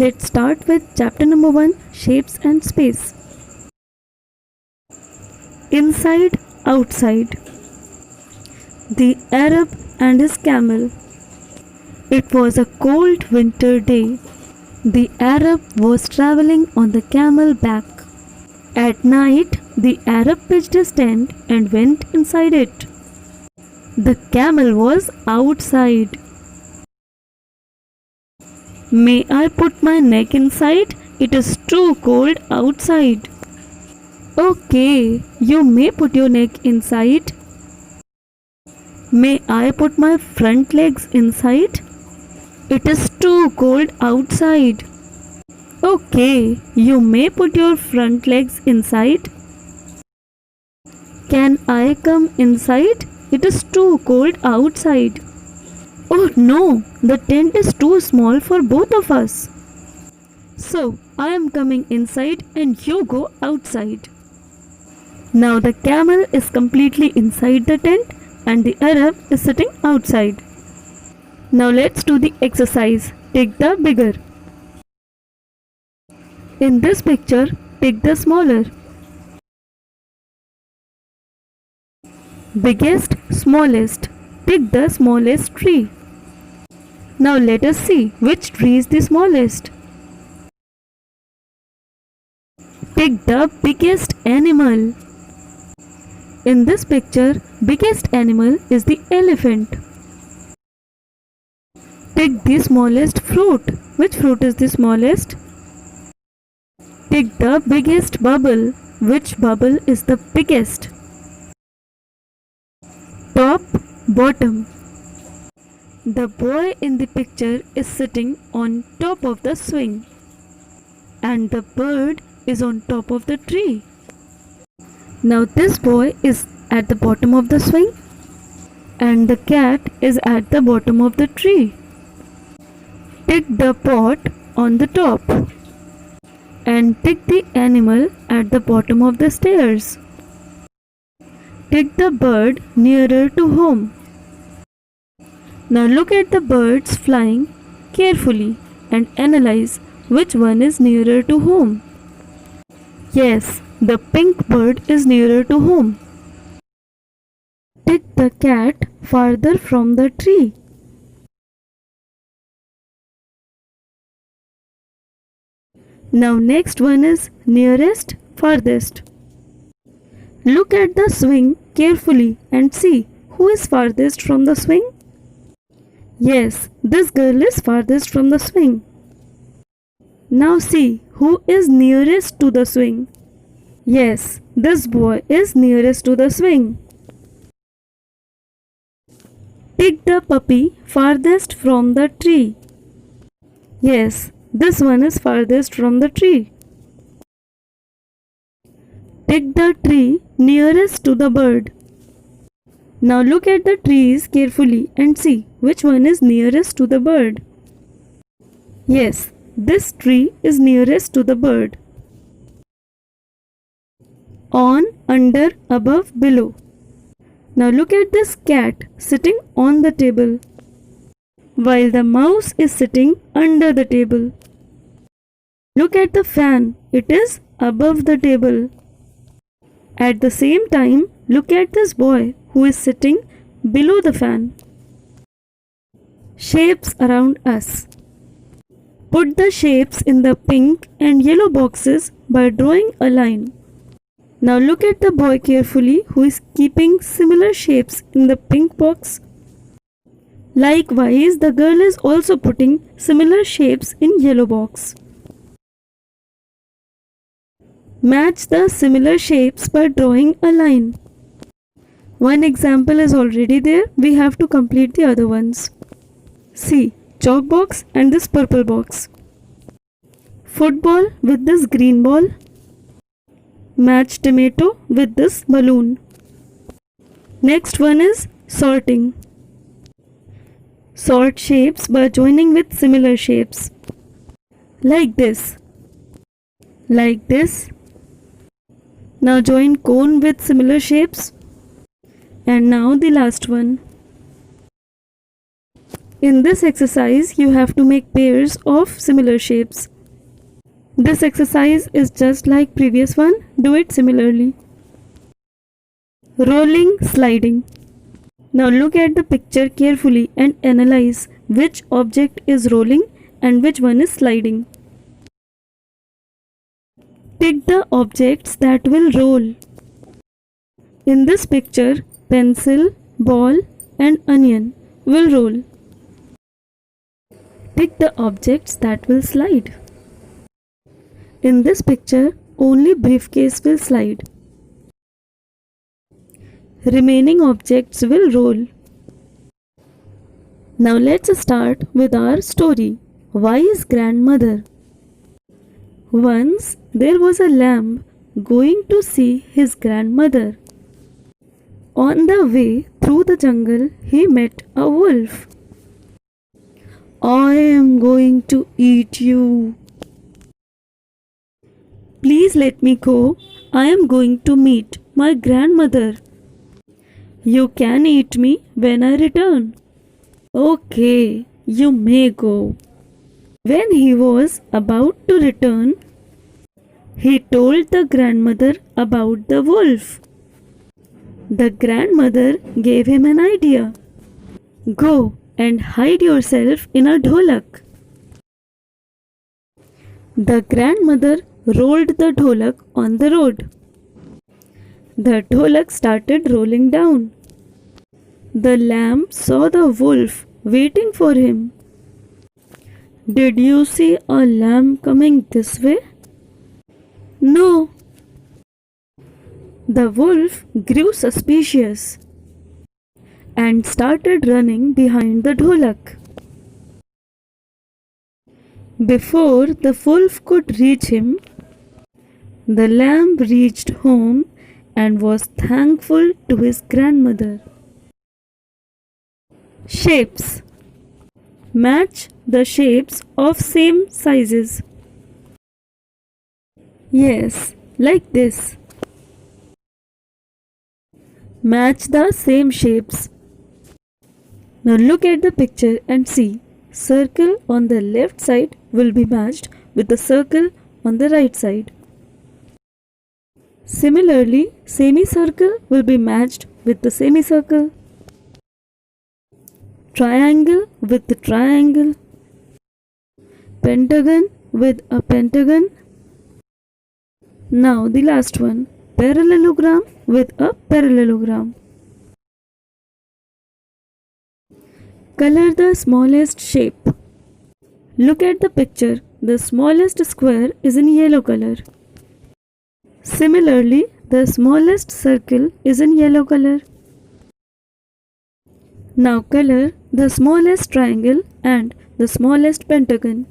Let's start with chapter number 1, Shapes and Space. Inside, outside. The Arab and his camel. It was a cold winter day. The Arab was traveling on the camel back. At night, the Arab pitched his tent and went inside it. The camel was outside. May I put my neck inside? It is too cold outside. Okay, you may put your neck inside. May I put my front legs inside? It is too cold outside. Okay, you may put your front legs inside. Can I come inside? It is too cold outside. Oh no, the tent is too small for both of us. So, I am coming inside and you go outside. Now the camel is completely inside the tent and the Arab is sitting outside. Now let's do the exercise. Take the bigger. In this picture, take the smaller. Biggest, smallest. Pick the smallest tree. Now let us see which tree is the smallest. Pick the biggest animal. In this picture, biggest animal is the elephant. Pick the smallest fruit. Which fruit is the smallest? Pick the biggest bubble. Which bubble is the biggest? Top, bottom. The boy in the picture is sitting on top of the swing and the bird is on top of the tree. Now this boy is at the bottom of the swing and the cat is at the bottom of the tree. Pick the pot on the top and pick the animal at the bottom of the stairs. Pick the bird nearer to home. Now look at the birds flying carefully and analyze which one is nearer to home. Yes, the pink bird is nearer to home. Pick the cat farther from the tree. Now next one is nearest, farthest. Look at the swing carefully and see who is farthest from the swing. Yes, this girl is farthest from the swing. Now see who is nearest to the swing. Yes, this boy is nearest to the swing. Pick the puppy farthest from the tree. Yes, this one is farthest from the tree. Pick the tree nearest to the bird. Now look at the trees carefully and see which one is nearest to the bird. Yes, this tree is nearest to the bird. On, under, above, below. Now look at this cat sitting on the table, while the mouse is sitting under the table. Look at the fan, it is above the table. At the same time, look at this boy who is sitting below the fan. Shapes around us. Put the shapes in the pink and yellow boxes by drawing a line. Now look at the boy carefully who is keeping similar shapes in the pink box. Likewise, the girl is also putting similar shapes in yellow box. Match the similar shapes by drawing a line. One example is already there, we have to complete the other ones. See, chalk box and this purple box. Football with this green ball. Match tomato with this balloon. Next one is sorting. Sort shapes by joining with similar shapes. Like this. Like this. Now join cone with similar shapes. And now the last one. In this exercise, you have to make pairs of similar shapes. This exercise is just like previous one. Do it similarly. Rolling, sliding. Now look at the picture carefully and analyze which object is rolling and which one is sliding. Pick the objects that will roll. In this picture, pencil, ball and onion will roll. Pick the objects that will slide. In this picture, only briefcase will slide. Remaining objects will roll. Now let's start with our story. Wise grandmother. Once there was a lamb going to see his grandmother. On the way through the jungle, he met a wolf. I am going to eat you. Please let me go. I am going to meet my grandmother. You can eat me when I return. Okay, you may go. When he was about to return, he told the grandmother about the wolf. The grandmother gave him an idea. Go and hide yourself in a dholak. The grandmother rolled the dholak on the road. The dholak started rolling down. The lamb saw the wolf waiting for him. Did you see a lamb coming this way? No. The wolf grew suspicious and started running behind the dholak. Before the wolf could reach him, the lamb reached home and was thankful to his grandmother. Shapes. Match the shapes of same sizes. Yes, like this. Match the same shapes. Now look at the picture and see. Circle on the left side will be matched with the circle on the right side. Similarly, semicircle will be matched with the semicircle. Triangle with the triangle. Pentagon with a pentagon. Now the last one, parallelogram with a parallelogram. Color the smallest shape. Look at the picture. The smallest square is in yellow color. Similarly, the smallest circle is in yellow color. Now color the smallest triangle and the smallest pentagon.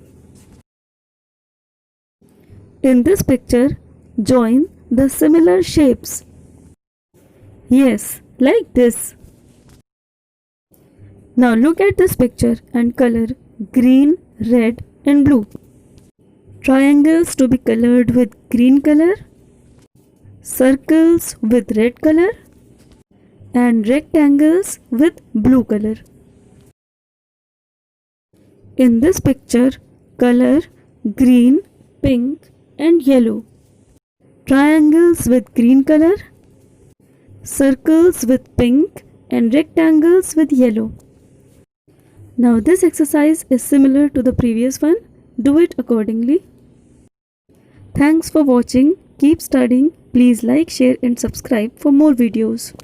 In this picture, join the similar shapes. Yes, like this. Now look at this picture and color green, red and blue. Triangles to be colored with green color, circles with red color and rectangles with blue color. In this picture, color green, pink and yellow. Triangles with green color, circles with pink and rectangles with yellow. Now this exercise is similar to the previous one. Do it accordingly. Thanks for watching. Keep studying. Please like, share and subscribe for more videos.